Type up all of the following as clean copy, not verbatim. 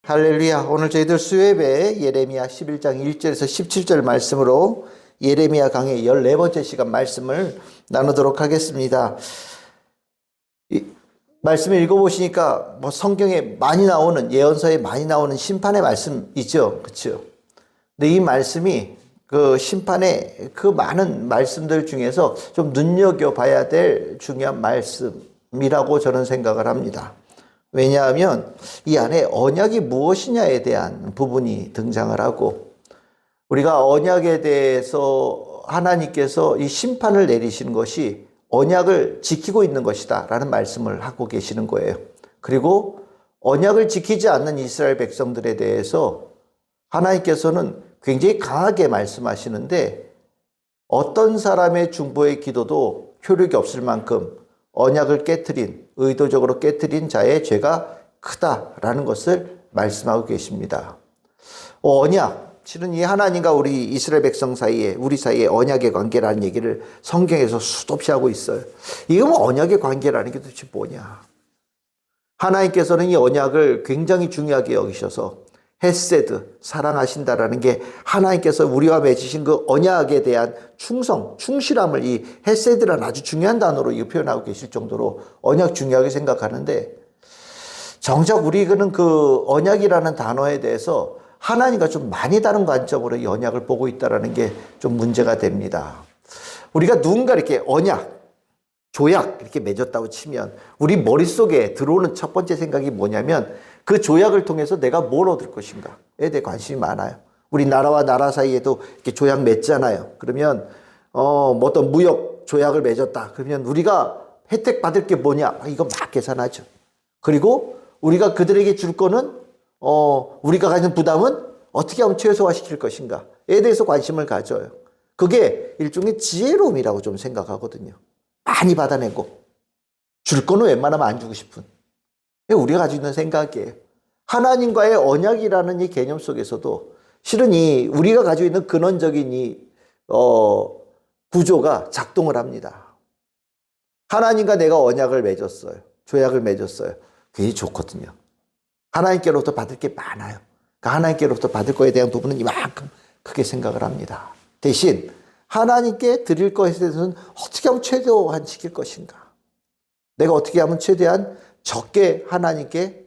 할렐루야. 오늘 저희들 수요예배 예레미야 11장 1절에서 17절 말씀으로 예레미야 강의 14번째 시간 말씀을 나누도록 하겠습니다. 이 말씀을 읽어보시니까 성경에 많이 나오는, 예언서에 많이 나오는 심판의 말씀이죠. 그렇죠? 근데 이 말씀이 그 심판의 그 많은 말씀들 중에서 좀 눈여겨봐야 될 중요한 말씀이라고 저는 생각을 합니다. 왜냐하면 이 안에 언약이 무엇이냐에 대한 부분이 등장을 하고, 우리가 언약에 대해서 하나님께서 이 심판을 내리시는 것이 언약을 지키고 있는 것이다 라는 말씀을 하고 계시는 거예요. 그리고 언약을 지키지 않는 이스라엘 백성들에 대해서 하나님께서는 굉장히 강하게 말씀하시는데, 어떤 사람의 중보의 기도도 효력이 없을 만큼 언약을 깨트린, 의도적으로 깨트린 자의 죄가 크다라는 것을 말씀하고 계십니다. 언약, 실은 이 하나님과 우리 이스라엘 백성 사이에, 우리 사이에 언약의 관계라는 얘기를 성경에서 수도 없이 하고 있어요. 이거 뭐 언약의 관계라는 게 도대체 뭐냐? 하나님께서는 이 언약을 굉장히 중요하게 여기셔서 헤세드, 사랑하신다라는 게 하나님께서 우리와 맺으신 그 언약에 대한 충성, 충실함을 이 헤세드라는 아주 중요한 단어로 표현하고 계실 정도로 언약 중요하게 생각하는데, 정작 우리는 그 언약이라는 단어에 대해서 하나님과 좀 많이 다른 관점으로 이 언약을 보고 있다는 게 좀 문제가 됩니다. 우리가 누군가 이렇게 언약, 조약 이렇게 맺었다고 치면 우리 머릿속에 들어오는 첫 번째 생각이 뭐냐면, 그 조약을 통해서 내가 뭘 얻을 것인가에 대해 관심이 많아요. 우리 나라와 나라 사이에도 이렇게 조약 맺잖아요. 그러면 뭐 어떤 무역 조약을 맺었다. 그러면 우리가 혜택 받을 게 뭐냐? 이거 막 계산하죠. 그리고 우리가 그들에게 줄 거는 우리가 가진 부담은 어떻게 하면 최소화시킬 것인가에 대해서 관심을 가져요. 그게 일종의 지혜로움이라고 좀 생각하거든요. 많이 받아내고 줄 거는 웬만하면 안 주고 싶은, 우리가 가지고 있는 생각이에요. 하나님과의 언약이라는 이 개념 속에서도 실은 이 우리가 가지고 있는 근원적인 이 구조가 작동을 합니다. 하나님과 내가 언약을 맺었어요. 조약을 맺었어요. 굉장히 좋거든요. 하나님께로부터 받을 게 많아요. 그 하나님께로부터 받을 거에 대한 부분은 이만큼 크게 생각을 합니다. 대신 하나님께 드릴 것에 대해서는 어떻게 하면 최대한 지킬 것인가? 내가 어떻게 하면 최대한 적게 하나님께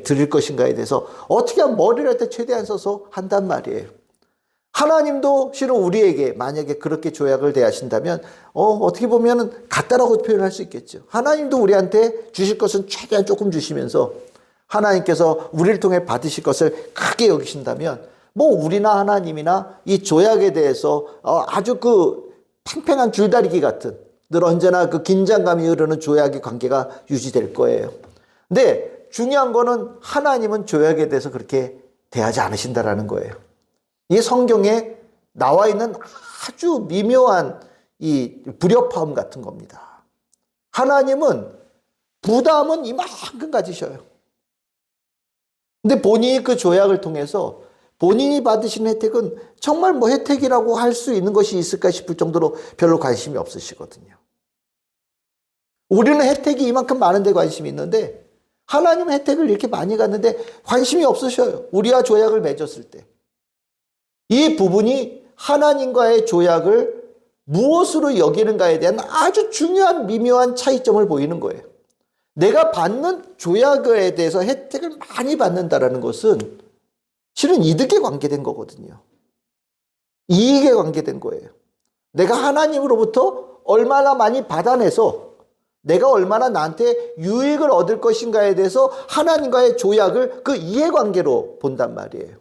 드릴 것인가에 대해서 어떻게 하면 머리를 할 때 최대한 써서 한단 말이에요. 하나님도 실은 우리에게 만약에 그렇게 조약을 대하신다면 어떻게 보면 같다라고 표현할 수 있겠죠. 하나님도 우리한테 주실 것은 최대한 조금 주시면서 하나님께서 우리를 통해 받으실 것을 크게 여기신다면, 뭐 우리나 하나님이나 이 조약에 대해서 아주 그 팽팽한 줄다리기 같은, 늘 언제나 그 긴장감이 흐르는 조약의 관계가 유지될 거예요. 근데 중요한 거는 하나님은 조약에 대해서 그렇게 대하지 않으신다라는 거예요. 이 성경에 나와 있는 아주 미묘한 이 불협화음 같은 겁니다. 하나님은 부담은 이만큼 가지셔요. 근데 본인이 그 조약을 통해서 본인이 받으신 혜택은 정말 뭐 혜택이라고 할 수 있는 것이 있을까 싶을 정도로 별로 관심이 없으시거든요. 우리는 혜택이 이만큼 많은데 관심이 있는데, 하나님은 혜택을 이렇게 많이 갖는데 관심이 없으셔요. 우리와 조약을 맺었을 때. 이 부분이 하나님과의 조약을 무엇으로 여기는가에 대한 아주 중요한 미묘한 차이점을 보이는 거예요. 내가 받는 조약에 대해서 혜택을 많이 받는다는 것은 실은 이득에 관계된 거거든요. 이익에 관계된 거예요. 내가 하나님으로부터 얼마나 많이 받아내서 내가 얼마나 나한테 유익을 얻을 것인가에 대해서 하나님과의 조약을 그 이해관계로 본단 말이에요.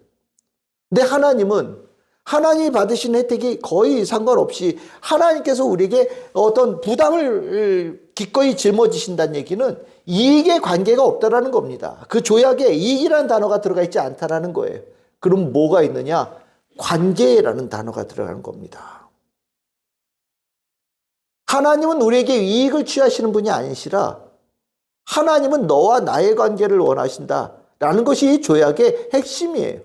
근데 하나님은 하나님이 받으신 혜택이 거의 상관없이 하나님께서 우리에게 어떤 부담을 기꺼이 짊어지신다는 얘기는 이익의 관계가 없다라는 겁니다. 그 조약에 이익이라는 단어가 들어가 있지 않다라는 거예요. 그럼 뭐가 있느냐? 관계라는 단어가 들어가는 겁니다. 하나님은 우리에게 이익을 취하시는 분이 아니시라, 하나님은 너와 나의 관계를 원하신다라는 것이 이 조약의 핵심이에요.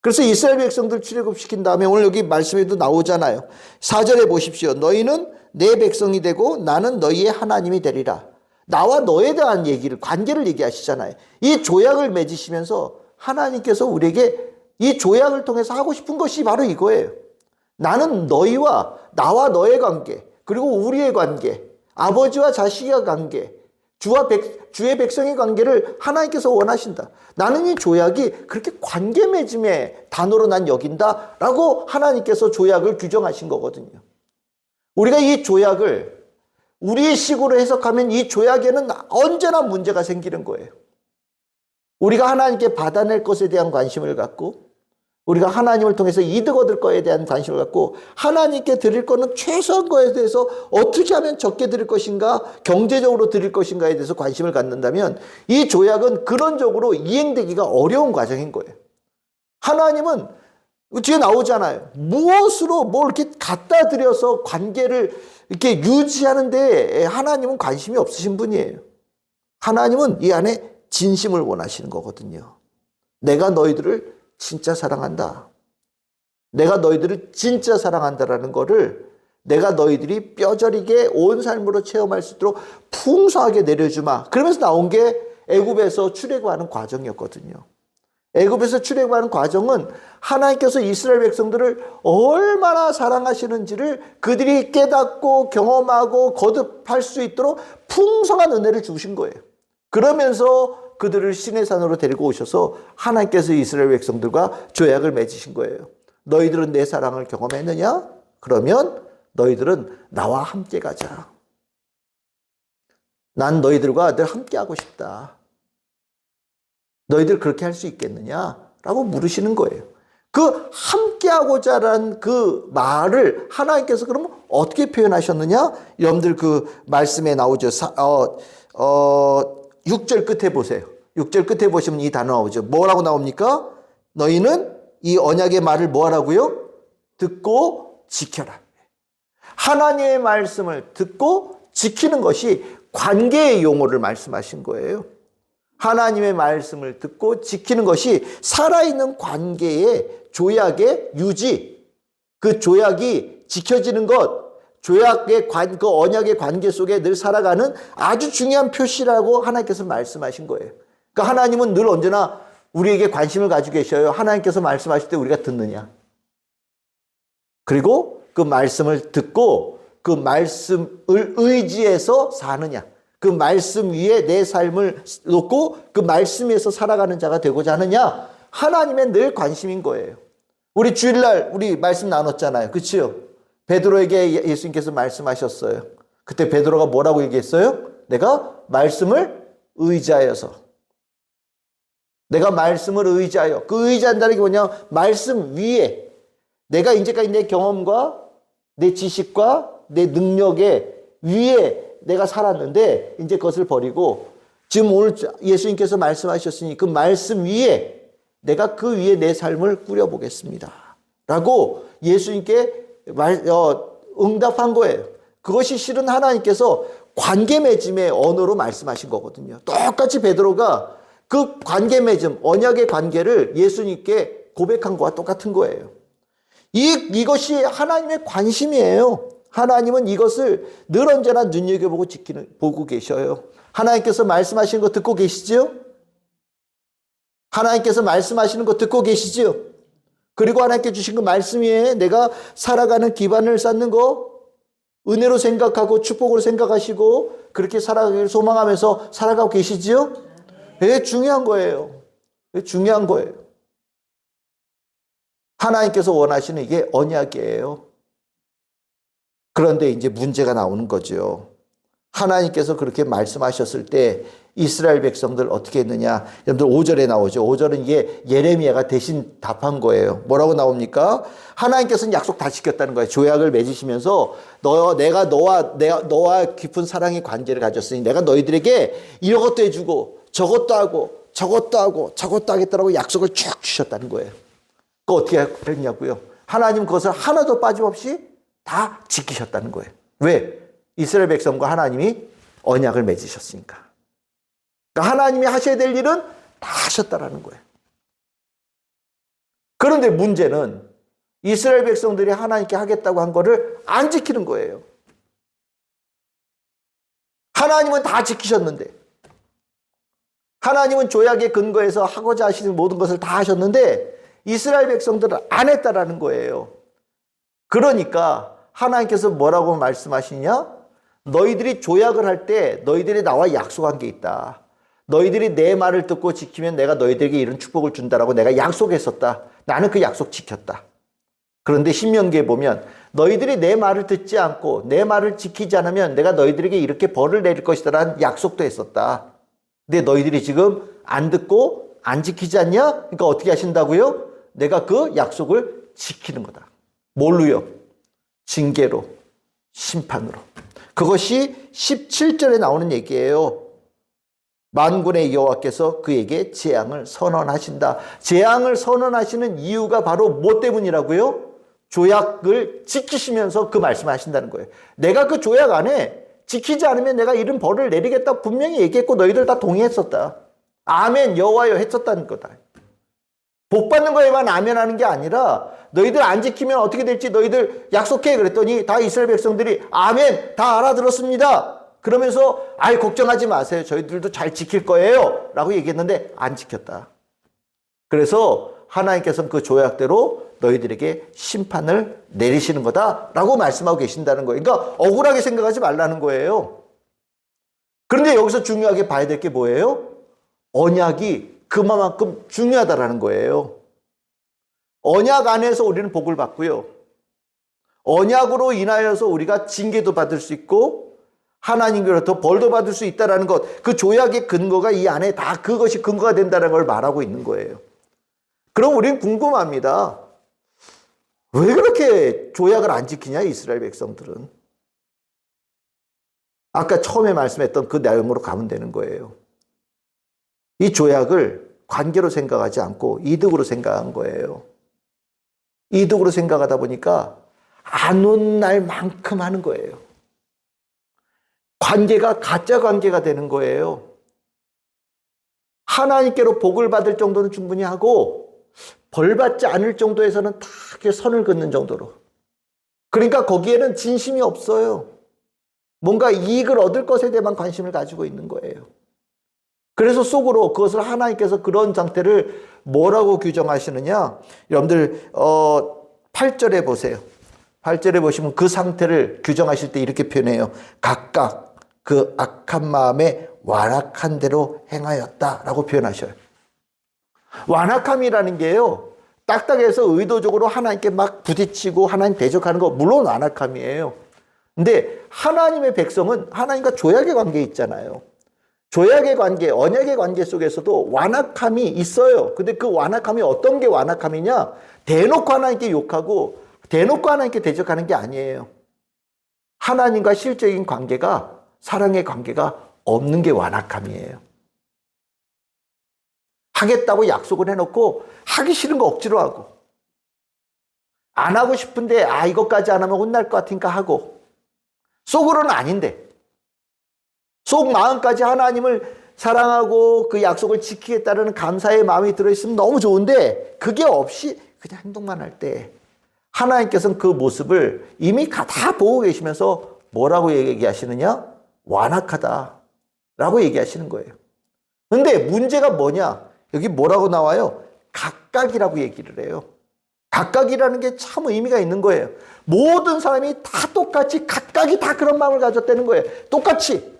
그래서 이스라엘 백성들 출애굽시킨 다음에 오늘 여기 말씀에도 나오잖아요. 4절에 보십시오. 너희는 내 백성이 되고 나는 너희의 하나님이 되리라. 나와 너에 대한 얘기를, 관계를 얘기하시잖아요. 이 조약을 맺으시면서 하나님께서 우리에게 이 조약을 통해서 하고 싶은 것이 바로 이거예요. 나는 나와 너의 관계, 그리고 우리의 관계, 아버지와 자식의 관계, 주의 백성의 관계를 하나님께서 원하신다. 나는 이 조약이 그렇게 관계 맺음의 단어로 난 여긴다라고 하나님께서 조약을 규정하신 거거든요. 우리가 이 조약을 우리의 식으로 해석하면 이 조약에는 언제나 문제가 생기는 거예요. 우리가 하나님께 받아낼 것에 대한 관심을 갖고, 우리가 하나님을 통해서 이득 얻을 것에 대한 관심을 갖고, 하나님께 드릴 거는 최소한 거에 대해서 어떻게 하면 적게 드릴 것인가, 경제적으로 드릴 것인가에 대해서 관심을 갖는다면 이 조약은 그런적으로 이행되기가 어려운 과정인 거예요. 하나님은 뒤에 나오잖아요. 무엇으로 뭘 이렇게 갖다 드려서 관계를 이렇게 유지하는데 하나님은 관심이 없으신 분이에요. 하나님은 이 안에 진심을 원하시는 거거든요. 내가 너희들을 진짜 사랑한다. 내가 너희들을 진짜 사랑한다라는 거를 내가 너희들이 뼈저리게 온 삶으로 체험할 수 있도록 풍성하게 내려주마. 그러면서 나온 게 애굽에서 출애굽하는 과정이었거든요. 애굽에서 출애굽하는 과정은 하나님께서 이스라엘 백성들을 얼마나 사랑하시는지를 그들이 깨닫고 경험하고 거듭할 수 있도록 풍성한 은혜를 주신 거예요. 그러면서 그들을 시내 산으로 데리고 오셔서 하나님께서 이스라엘 백성들과 조약을 맺으신 거예요. 너희들은 내 사랑을 경험했느냐? 그러면 너희들은 나와 함께 가자. 난 너희들과 늘 함께 하고 싶다. 너희들 그렇게 할 수 있겠느냐? 라고 물으시는 거예요. 그 함께하고자라는 그 말을 하나님께서 그러면 어떻게 표현하셨느냐? 여러분들 그 말씀에 나오죠. 6절 끝에 보세요. 6절 끝에 보시면 이 단어 나오죠. 뭐라고 나옵니까? 너희는 이 언약의 말을 뭐 하라고요? 듣고 지켜라. 하나님의 말씀을 듣고 지키는 것이 관계의 용어를 말씀하신 거예요. 하나님의 말씀을 듣고 지키는 것이 살아있는 관계의 조약의 유지, 그 조약이 지켜지는 것, 조약의 그 언약의 관계 속에 늘 살아가는 아주 중요한 표시라고 하나님께서 말씀하신 거예요. 그러니까 하나님은 늘 언제나 우리에게 관심을 가지고 계셔요. 하나님께서 말씀하실 때 우리가 듣느냐. 그리고 그 말씀을 듣고 그 말씀을 의지해서 사느냐. 그 말씀 위에 내 삶을 놓고 그 말씀에서 살아가는 자가 되고자 하느냐. 하나님의 늘 관심인 거예요. 우리 주일날 우리 말씀 나눴잖아요. 그치요? 베드로에게 예수님께서 말씀하셨어요. 그때 베드로가 뭐라고 얘기했어요? 내가 말씀을 의지하여서. 내가 말씀을 의지하여. 그 의지한다는 게 뭐냐? 말씀 위에 내가 이제까지 내 경험과 내 지식과 내 능력에 위에 내가 살았는데 이제 그것을 버리고 지금 오늘 예수님께서 말씀하셨으니 그 말씀 위에 내가 그 위에 내 삶을 꾸려보겠습니다. 라고 예수님께 응답한 거예요. 그것이 실은 하나님께서 관계 맺음의 언어로 말씀하신 거거든요. 똑같이 베드로가 그 관계 맺음, 언약의 관계를 예수님께 고백한 거와 똑같은 거예요. 이것이 하나님의 관심이에요. 하나님은 이것을 늘 언제나 눈여겨보고 보고 계셔요. 하나님께서 말씀하시는 거 듣고 계시죠? 하나님께서 말씀하시는 거 듣고 계시죠? 그리고 하나님께 주신 그 말씀 위에 내가 살아가는 기반을 쌓는 거 은혜로 생각하고 축복으로 생각하시고 그렇게 살아가기를 소망하면서 살아가고 계시지요? 네, 중요한 거예요. 중요한 거예요. 하나님께서 원하시는 이게 언약이에요. 그런데 이제 문제가 나오는 거죠. 하나님께서 그렇게 말씀하셨을 때 이스라엘 백성들 어떻게 했느냐. 여러분들 5절에 나오죠. 5절은 이게 예레미야가 대신 답한 거예요. 뭐라고 나옵니까? 하나님께서는 약속 다 지켰다는 거예요. 조약을 맺으시면서 내가 너와 깊은 사랑의 관계를 가졌으니 내가 너희들에게 이것도 해주고 저것도 하고 저것도 하고 저것도 하겠다라고 약속을 쭉 주셨다는 거예요. 그거 어떻게 했냐고요? 하나님 그것을 하나도 빠짐없이 다 지키셨다는 거예요. 왜? 이스라엘 백성과 하나님이 언약을 맺으셨으니까. 그러니까 하나님이 하셔야 될 일은 다 하셨다라는 거예요. 그런데 문제는 이스라엘 백성들이 하나님께 하겠다고 한 거를 안 지키는 거예요. 하나님은 다 지키셨는데 하나님은 조약에 근거해서 하고자 하시는 모든 것을 다 하셨는데 이스라엘 백성들은 안 했다라는 거예요. 그러니까 하나님께서 뭐라고 말씀하시냐? 너희들이 조약을 할 때 너희들이 나와 약속한 게 있다. 너희들이 내 말을 듣고 지키면 내가 너희들에게 이런 축복을 준다라고 내가 약속했었다. 나는 그 약속 지켰다. 그런데 신명기에 보면 너희들이 내 말을 듣지 않고 내 말을 지키지 않으면 내가 너희들에게 이렇게 벌을 내릴 것이다라는 약속도 했었다. 근데 너희들이 지금 안 듣고 안 지키지 않냐? 그러니까 어떻게 하신다고요? 내가 그 약속을 지키는 거다. 뭘로요? 징계로, 심판으로. 그것이 17절에 나오는 얘기예요. 만군의 여호와께서 그에게 재앙을 선언하신다. 재앙을 선언하시는 이유가 바로 뭐 때문이라고요? 조약을 지키시면서 그 말씀을 하신다는 거예요. 내가 그 조약 안에 지키지 않으면 내가 이런 벌을 내리겠다 분명히 얘기했고 너희들 다 동의했었다. 아멘 여호와여 했었다는 거다. 복 받는 거에만 아멘하는 게 아니라 너희들 안 지키면 어떻게 될지 너희들 약속해 그랬더니 다 이스라엘 백성들이 아멘 다 알아들었습니다. 그러면서 아이 걱정하지 마세요. 저희들도 잘 지킬 거예요. 라고 얘기했는데 안 지켰다. 그래서 하나님께서는 그 조약대로 너희들에게 심판을 내리시는 거다라고 말씀하고 계신다는 거예요. 그러니까 억울하게 생각하지 말라는 거예요. 그런데 여기서 중요하게 봐야 될 게 뭐예요? 언약이 그만큼 중요하다라는 거예요. 언약 안에서 우리는 복을 받고요. 언약으로 인하여서 우리가 징계도 받을 수 있고 하나님께로부터 벌도 받을 수 있다는 것, 그 조약의 근거가 이 안에 다 그것이 근거가 된다는 걸 말하고 있는 거예요. 그럼 우리는 궁금합니다. 왜 그렇게 조약을 안 지키냐, 이스라엘 백성들은? 아까 처음에 말씀했던 그 내용으로 가면 되는 거예요. 이 조약을 관계로 생각하지 않고 이득으로 생각한 거예요. 이득으로 생각하다 보니까 안 온 날만큼 하는 거예요. 관계가 가짜 관계가 되는 거예요. 하나님께로 복을 받을 정도는 충분히 하고 벌 받지 않을 정도에서는 다 선을 긋는 정도로. 그러니까 거기에는 진심이 없어요. 뭔가 이익을 얻을 것에 대한 관심을 가지고 있는 거예요. 그래서 속으로 그것을 하나님께서 그런 상태를 뭐라고 규정하시느냐? 여러분들 8절에 보세요. 8절에 보시면 그 상태를 규정하실 때 이렇게 표현해요. 각각 그 악한 마음에 완악한 대로 행하였다라고 표현하셔요. 완악함이라는 게요. 딱딱해서 의도적으로 하나님께 막 부딪히고 하나님 대적하는 거 물론 완악함이에요. 근데 하나님의 백성은 하나님과 조약의 관계에 있잖아요. 조약의 관계, 언약의 관계 속에서도 완악함이 있어요. 근데 그 완악함이 어떤 게 완악함이냐? 대놓고 하나님께 욕하고 대놓고 하나님께 대적하는 게 아니에요. 하나님과 실적인 관계가, 사랑의 관계가 없는 게 완악함이에요. 하겠다고 약속을 해놓고 하기 싫은 거 억지로 하고, 안 하고 싶은데 이것까지 안 하면 혼날 것 같으니까 하고, 속으로는 아닌데 속 마음까지 하나님을 사랑하고 그 약속을 지키겠다는 감사의 마음이 들어있으면 너무 좋은데 그게 없이 그냥 행동만 할 때 하나님께서는 그 모습을 이미 다 보고 계시면서 뭐라고 얘기하시느냐? 완악하다라고 얘기하시는 거예요. 근데 문제가 뭐냐? 여기 뭐라고 나와요? 각각이라고 얘기를 해요. 각각이라는 게 참 의미가 있는 거예요. 모든 사람이 다 똑같이 각각이 다 그런 마음을 가졌다는 거예요. 똑같이.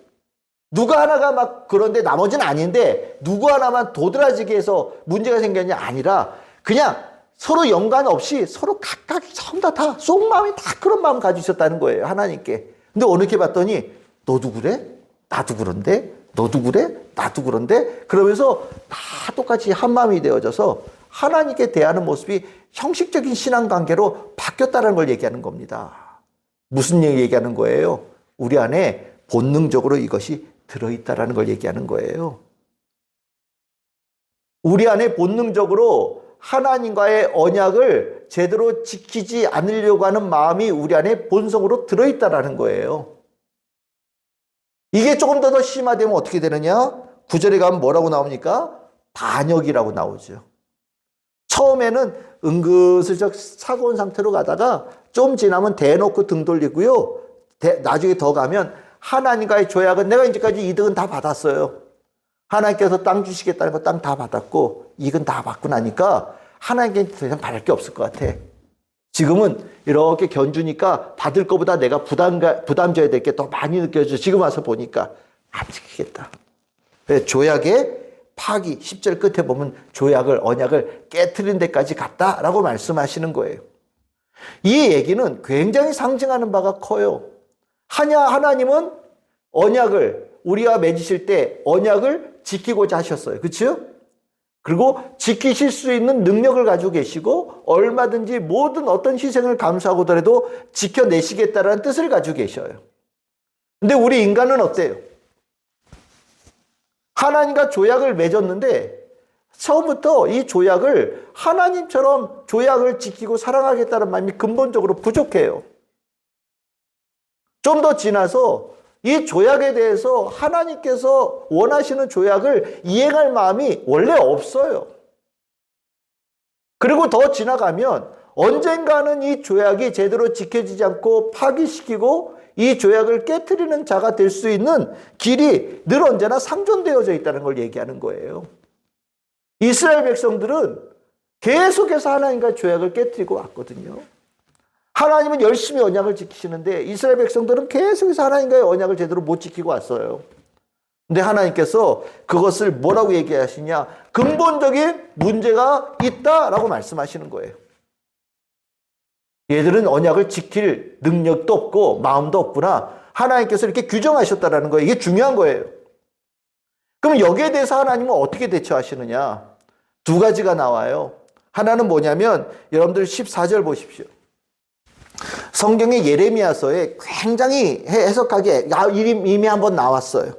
누가 하나가 막 그런데 나머지는 아닌데 누구 하나만 도드라지게 해서 문제가 생겼냐? 아니라 그냥 서로 연관 없이 서로 각각이 전부 다 속마음이 다 그런 마음 가지고 있었다는 거예요. 하나님께. 근데 어느새 봤더니 너도 그래? 나도 그런데? 너도 그래? 나도 그런데? 그러면서 다 똑같이 한 마음이 되어져서 하나님께 대하는 모습이 형식적인 신앙관계로 바뀌었다는 걸 얘기하는 겁니다. 무슨 얘기하는 거예요? 우리 안에 본능적으로 이것이 들어있다는 걸 얘기하는 거예요. 우리 안에 본능적으로 하나님과의 언약을 제대로 지키지 않으려고 하는 마음이 우리 안에 본성으로 들어있다는 거예요. 이게 조금 더 심화되면 어떻게 되느냐? 9절에 가면 뭐라고 나옵니까? 반역이라고 나오죠. 처음에는 은근슬쩍 사고운 상태로 가다가 좀 지나면 대놓고 등 돌리고요. 나중에 더 가면 하나님과의 조약은 내가 이제까지 이득은 다 받았어요. 하나님께서 땅 주시겠다는 거 땅 다 받았고 이건 다 받고 나니까 하나님께 더 이상 바랄 게 없을 것 같아. 지금은 이렇게 견주니까 받을 것보다 내가 부담 져야 될 게 더 많이 느껴져. 지금 와서 보니까 안 지키겠다. 조약의 파기, 10절 끝에 보면 조약을, 언약을 깨트린 데까지 갔다라고 말씀하시는 거예요. 이 얘기는 굉장히 상징하는 바가 커요. 하나님은 언약을, 우리와 맺으실 때 언약을 지키고자 하셨어요. 그렇죠? 그리고 지키실 수 있는 능력을 가지고 계시고 얼마든지 모든 어떤 희생을 감수하고더라도 지켜내시겠다라는 뜻을 가지고 계셔요. 근데 우리 인간은 어때요? 하나님과 조약을 맺었는데 처음부터 이 조약을 하나님처럼 조약을 지키고 사랑하겠다는 마음이 근본적으로 부족해요. 좀 더 지나서 이 조약에 대해서 하나님께서 원하시는 조약을 이행할 마음이 원래 없어요. 그리고 더 지나가면 언젠가는 이 조약이 제대로 지켜지지 않고 파기시키고 이 조약을 깨트리는 자가 될 수 있는 길이 늘 언제나 상존되어져 있다는 걸 얘기하는 거예요. 이스라엘 백성들은 계속해서 하나님과 조약을 깨트리고 왔거든요. 하나님은 열심히 언약을 지키시는데 이스라엘 백성들은 계속해서 하나님과의 언약을 제대로 못 지키고 왔어요. 근데 하나님께서 그것을 뭐라고 얘기하시냐? 근본적인 문제가 있다라고 말씀하시는 거예요. 얘들은 언약을 지킬 능력도 없고 마음도 없구나. 하나님께서 이렇게 규정하셨다라는 거예요. 이게 중요한 거예요. 그럼 여기에 대해서 하나님은 어떻게 대처하시느냐? 두 가지가 나와요. 하나는 뭐냐면 여러분들 14절 보십시오. 성경의 예레미야서에 굉장히 해석하게 이미 한번 나왔어요.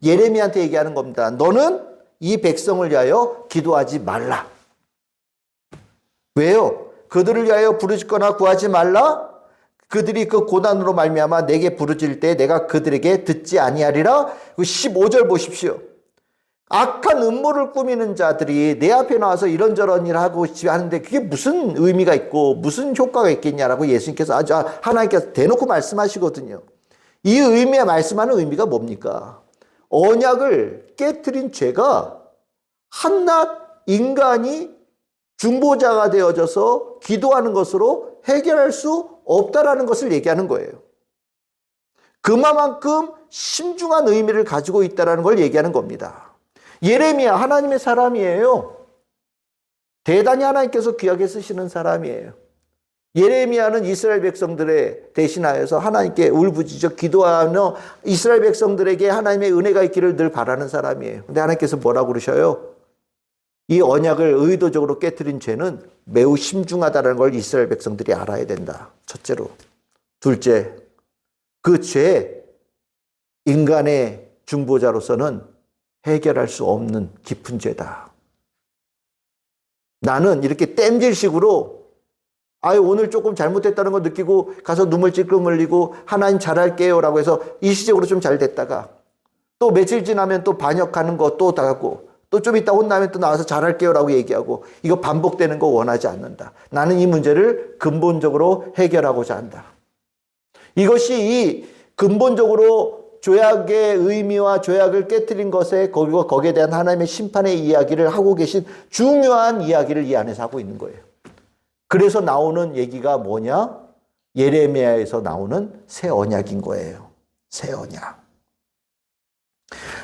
예레미야한테 얘기하는 겁니다. 너는 이 백성을 위하여 기도하지 말라. 왜요? 그들을 위하여 부르짖거나 구하지 말라. 그들이 그 고난으로 말미암아 내게 부르짖을 때 내가 그들에게 듣지 아니하리라. 15절 보십시오. 악한 음모를 꾸미는 자들이 내 앞에 나와서 이런저런 일을 하고 하는데 그게 무슨 의미가 있고 무슨 효과가 있겠냐라고 예수님께서 하나님께서 대놓고 말씀하시거든요. 이 의미에 말씀하는 의미가 뭡니까? 언약을 깨트린 죄가 한낱 인간이 중보자가 되어져서 기도하는 것으로 해결할 수 없다라는 것을 얘기하는 거예요. 그만큼 심중한 의미를 가지고 있다는 걸 얘기하는 겁니다. 예레미야 하나님의 사람이에요. 대단히 하나님께서 귀하게 쓰시는 사람이에요. 예레미야는 이스라엘 백성들의 대신하여서 하나님께 울부짖어 기도하며 이스라엘 백성들에게 하나님의 은혜가 있기를 늘 바라는 사람이에요. 근데 하나님께서 뭐라고 그러셔요? 이 언약을 의도적으로 깨트린 죄는 매우 심중하다는 걸 이스라엘 백성들이 알아야 된다. 첫째로. 둘째, 그 죄, 인간의 중보자로서는 해결할 수 없는 깊은 죄다. 나는 이렇게 땜질식으로 오늘 조금 잘못됐다는 거 느끼고 가서 눈물 찔끔 흘리고 하나님 잘할게요 라고 해서 일시적으로 좀 잘 됐다가 또 며칠 지나면 또 반역하는 거 또 하고 또 좀 이따 혼나면 또 나와서 잘할게요 라고 얘기하고 이거 반복되는 거 원하지 않는다. 나는 이 문제를 근본적으로 해결하고자 한다. 이것이 이 근본적으로 조약의 의미와 조약을 깨트린 것에 거기에 대한 하나님의 심판의 이야기를 하고 계신 중요한 이야기를 이 안에서 하고 있는 거예요. 그래서 나오는 얘기가 뭐냐? 예레미야에서 나오는 새 언약인 거예요. 새 언약.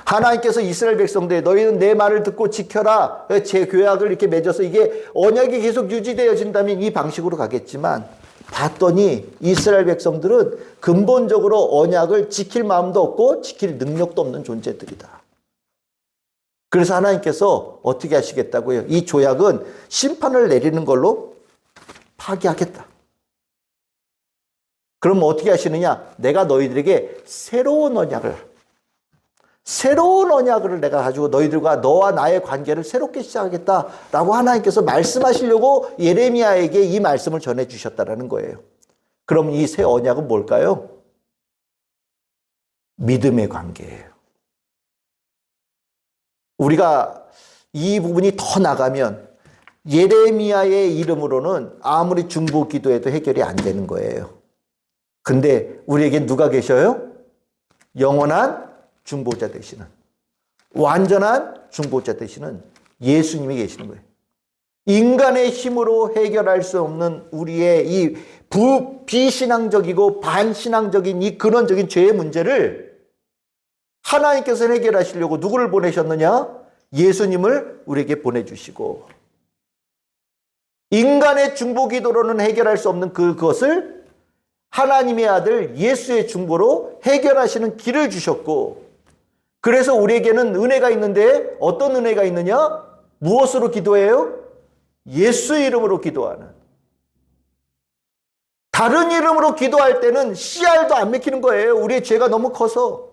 하나님께서 이스라엘 백성들 너희는 내 말을 듣고 지켜라. 제 교약을 이렇게 맺어서 이게 언약이 계속 유지되어진다면 이 방식으로 가겠지만 봤더니 이스라엘 백성들은 근본적으로 언약을 지킬 마음도 없고 지킬 능력도 없는 존재들이다. 그래서 하나님께서 어떻게 하시겠다고요? 이 조약은 심판을 내리는 걸로 파기하겠다. 그럼 어떻게 하시느냐? 내가 너희들에게 새로운 언약을 내가 가지고 너와 나의 관계를 새롭게 시작하겠다라고 하나님께서 말씀하시려고 예레미야에게 이 말씀을 전해주셨다는 거예요. 그럼 이 새 언약은 뭘까요? 믿음의 관계예요. 우리가 이 부분이 더 나가면 예레미야의 이름으로는 아무리 중보 기도해도 해결이 안 되는 거예요. 근데 우리에게 누가 계셔요? 영원한 중보자 되시는 완전한 중보자 되시는 예수님이 계시는 거예요. 인간의 힘으로 해결할 수 없는 우리의 이 비신앙적이고 반신앙적인 이 근원적인 죄의 문제를 하나님께서 해결하시려고 누구를 보내셨느냐? 예수님을 우리에게 보내주시고, 인간의 중보기도로는 해결할 수 없는 그것을 하나님의 아들 예수의 중보로 해결하시는 길을 주셨고, 그래서 우리에게는 은혜가 있는데 어떤 은혜가 있느냐? 무엇으로 기도해요? 예수 이름으로 기도하는. 다른 이름으로 기도할 때는 CR도 안 맥히는 거예요. 우리의 죄가 너무 커서.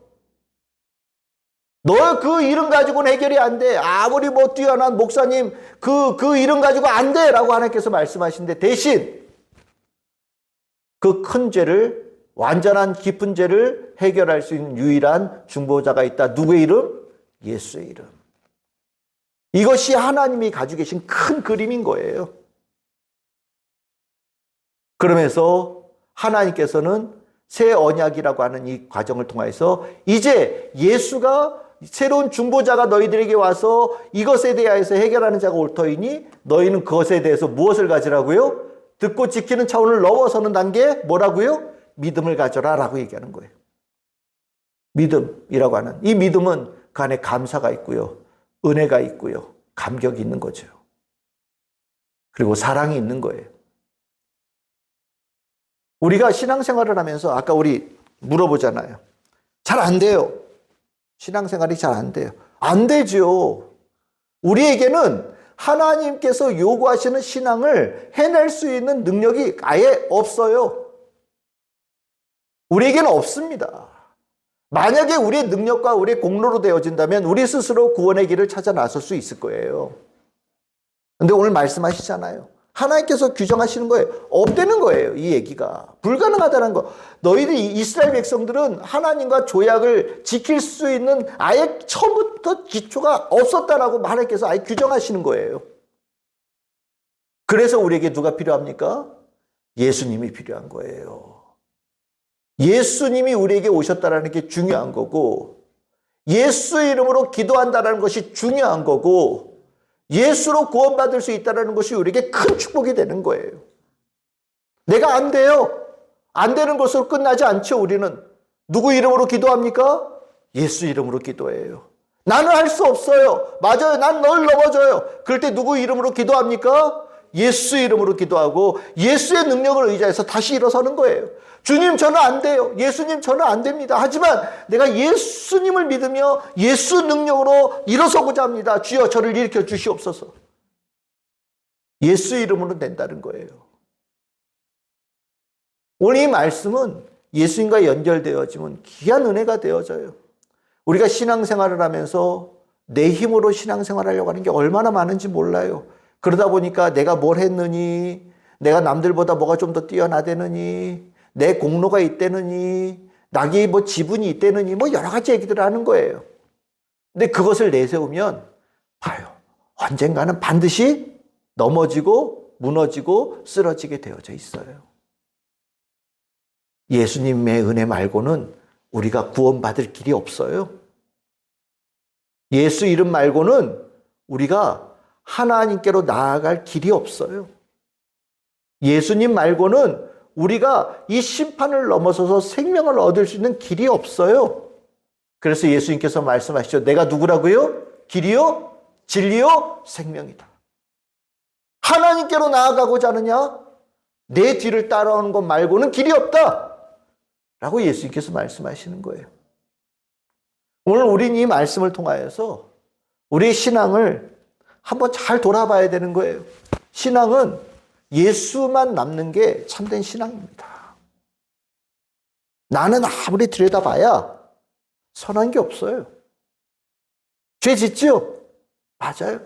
너 그 이름 가지고는 해결이 안 돼. 아무리 뭐 뛰어난 목사님 그 이름 가지고 안 돼 라고 하나님께서 말씀하시는데, 대신 그 큰 죄를, 완전한 깊은 죄를 해결할 수 있는 유일한 중보자가 있다. 누구의 이름? 예수의 이름. 이것이 하나님이 가지고 계신 큰 그림인 거예요. 그러면서 하나님께서는 새 언약이라고 하는 이 과정을 통해서 이제 예수가 새로운 중보자가 너희들에게 와서 이것에 대하여서 해결하는 자가 올 터이니 너희는 그것에 대해서 무엇을 가지라고요? 듣고 지키는 차원을 넘어서는 단계, 뭐라고요? 믿음을 가져라 라고 얘기하는 거예요. 믿음이라고 하는, 이 믿음은 그 안에 감사가 있고요, 은혜가 있고요, 감격이 있는 거죠. 그리고 사랑이 있는 거예요. 우리가 신앙생활을 하면서 아까 우리 물어보잖아요. 잘 안 돼요. 신앙생활이 잘 안 돼요. 안 되죠. 우리에게는 하나님께서 요구하시는 신앙을 해낼 수 있는 능력이 아예 없어요. 우리에게는 없습니다. 만약에 우리의 능력과 우리의 공로로 되어진다면 우리 스스로 구원의 길을 찾아 나설 수 있을 거예요. 근데 오늘 말씀하시잖아요. 하나님께서 규정하시는 거예요. 없다는 거예요. 이 얘기가. 불가능하다는 거. 너희들 이스라엘 백성들은 하나님과 조약을 지킬 수 있는 아예 처음부터 기초가 없었다라고 하나님께서 아예 규정하시는 거예요. 그래서 우리에게 누가 필요합니까? 예수님이 필요한 거예요. 예수님이 우리에게 오셨다는 게 중요한 거고, 예수 이름으로 기도한다는 것이 중요한 거고, 예수로 구원받을 수 있다는 것이 우리에게 큰 축복이 되는 거예요. 내가 안 돼요. 안 되는 것으로 끝나지 않죠. 우리는 누구 이름으로 기도합니까? 예수 이름으로 기도해요. 나는 할 수 없어요. 맞아요. 난 널 넘어져요. 그럴 때 누구 이름으로 기도합니까? 예수 이름으로 기도하고 예수의 능력을 의지해서 다시 일어서는 거예요. 주님, 저는 안 돼요. 예수님, 저는 안 됩니다. 하지만 내가 예수님을 믿으며 예수 능력으로 일어서고자 합니다. 주여, 저를 일으켜 주시옵소서. 예수 이름으로 된다는 거예요. 오늘 이 말씀은 예수님과 연결되어지면 귀한 은혜가 되어져요. 우리가 신앙생활을 하면서 내 힘으로 신앙생활을 하려고 하는 게 얼마나 많은지 몰라요. 그러다 보니까 내가 뭘 했느니, 내가 남들보다 뭐가 좀 더 뛰어나대느니, 내 공로가 있대느니, 나에게 뭐 지분이 있대느니, 뭐 여러 가지 얘기들을 하는 거예요. 근데 그것을 내세우면 봐요. 언젠가는 반드시 넘어지고 무너지고 쓰러지게 되어져 있어요. 예수님의 은혜 말고는 우리가 구원받을 길이 없어요. 예수 이름 말고는 우리가 하나님께로 나아갈 길이 없어요. 예수님 말고는 우리가 이 심판을 넘어서서 생명을 얻을 수 있는 길이 없어요. 그래서 예수님께서 말씀하시죠. 내가 누구라고요? 길이요, 진리요, 생명이다. 하나님께로 나아가고자 하느냐? 내 뒤를 따라오는 것 말고는 길이 없다. 라고 예수님께서 말씀하시는 거예요. 오늘 우리는 이 말씀을 통하여서 우리의 신앙을 한번 잘 돌아봐야 되는 거예요. 신앙은 예수만 남는 게 참된 신앙입니다. 나는 아무리 들여다봐야 선한 게 없어요. 죄 짓지요? 맞아요.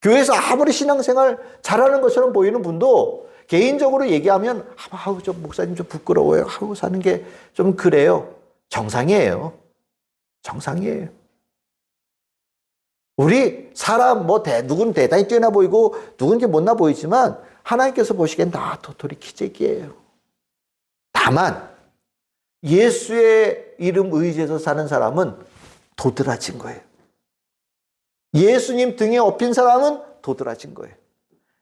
교회에서 아무리 신앙생활 잘하는 것처럼 보이는 분도 개인적으로 얘기하면 아우 저 목사님 좀 부끄러워요. 아우 사는 게 좀 그래요. 정상이에요. 정상이에요. 우리 사람 누군 대단히 뛰어나 보이고 누군 게 못나 보이지만 하나님께서 보시기엔 다 도토리 키재기예요. 다만 예수의 이름 의지해서 사는 사람은 도드라진 거예요. 예수님 등에 업힌 사람은 도드라진 거예요.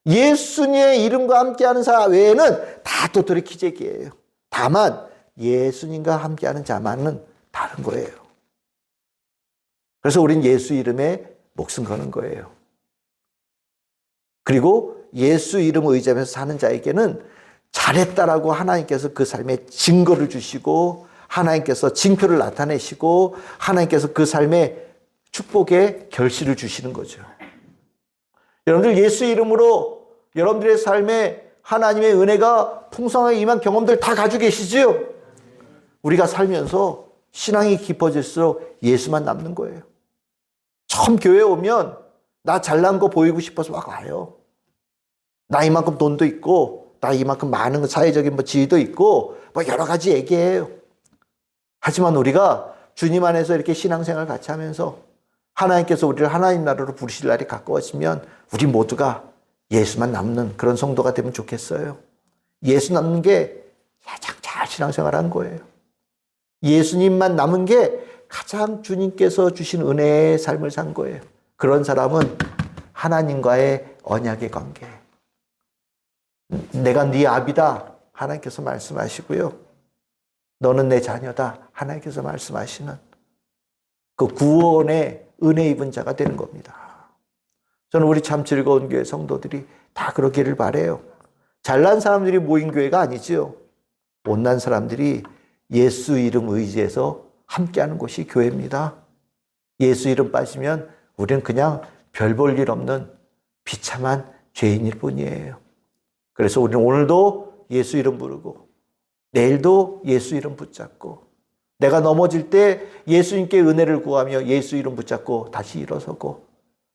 예수님의 이름과 함께하는 사람 외에는 다 도토리 키재기예요. 다만 예수님과 함께하는 자만은 다른 거예요. 그래서 우린 예수 이름에 목숨 거는 거예요. 그리고 예수 이름 의지하면서 사는 자에게는 잘했다라고 하나님께서 그 삶에 증거를 주시고 하나님께서 징표를 나타내시고 하나님께서 그 삶에 축복의 결실을 주시는 거죠. 여러분들 예수 이름으로 여러분들의 삶에 하나님의 은혜가 풍성하게 임한 경험들 다 가지고 계시지요? 우리가 살면서 신앙이 깊어질수록 예수만 남는 거예요. 처음 교회에 오면 나 잘난 거 보이고 싶어서 막 와요. 나 이만큼 돈도 있고 나 이만큼 많은 사회적인 지위도 있고 여러 가지 얘기해요. 하지만 우리가 주님 안에서 이렇게 신앙생활 같이 하면서 하나님께서 우리를 하나님 나라로 부르실 날이 가까워지면 우리 모두가 예수만 남는 그런 성도가 되면 좋겠어요. 예수 남는 게 가장 잘 신앙생활한 거예요. 예수님만 남은 게 가장 주님께서 주신 은혜의 삶을 산 거예요. 그런 사람은 하나님과의 언약의 관계. 내가 네 아비다. 하나님께서 말씀하시고요. 너는 내 자녀다. 하나님께서 말씀하시는 그 구원의 은혜 입은 자가 되는 겁니다. 저는 우리 참 즐거운 교회 성도들이 다 그러기를 바라요. 잘난 사람들이 모인 교회가 아니지요. 못난 사람들이 예수 이름 의지해서 함께하는 곳이 교회입니다. 예수 이름 빠지면 우리는 그냥 별 볼 일 없는 비참한 죄인일 뿐이에요. 그래서 우리는 오늘도 예수 이름 부르고 내일도 예수 이름 붙잡고 내가 넘어질 때 예수님께 은혜를 구하며 예수 이름 붙잡고 다시 일어서고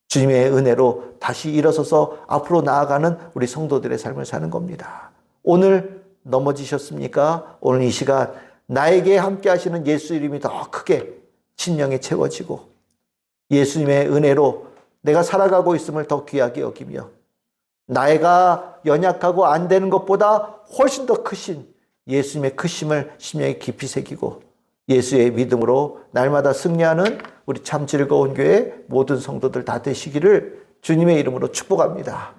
주님의 은혜로 다시 일어서서 앞으로 나아가는 우리 성도들의 삶을 사는 겁니다. 오늘 넘어지셨습니까? 오늘 이 시간 나에게 함께 하시는 예수 이름이 더 크게 심령에 채워지고 예수님의 은혜로 내가 살아가고 있음을 더 귀하게 여기며 나이가 연약하고 안 되는 것보다 훨씬 더 크신 예수님의 크심을 심령에 깊이 새기고 예수의 믿음으로 날마다 승리하는 우리 참 즐거운 교회 모든 성도들 다 되시기를 주님의 이름으로 축복합니다.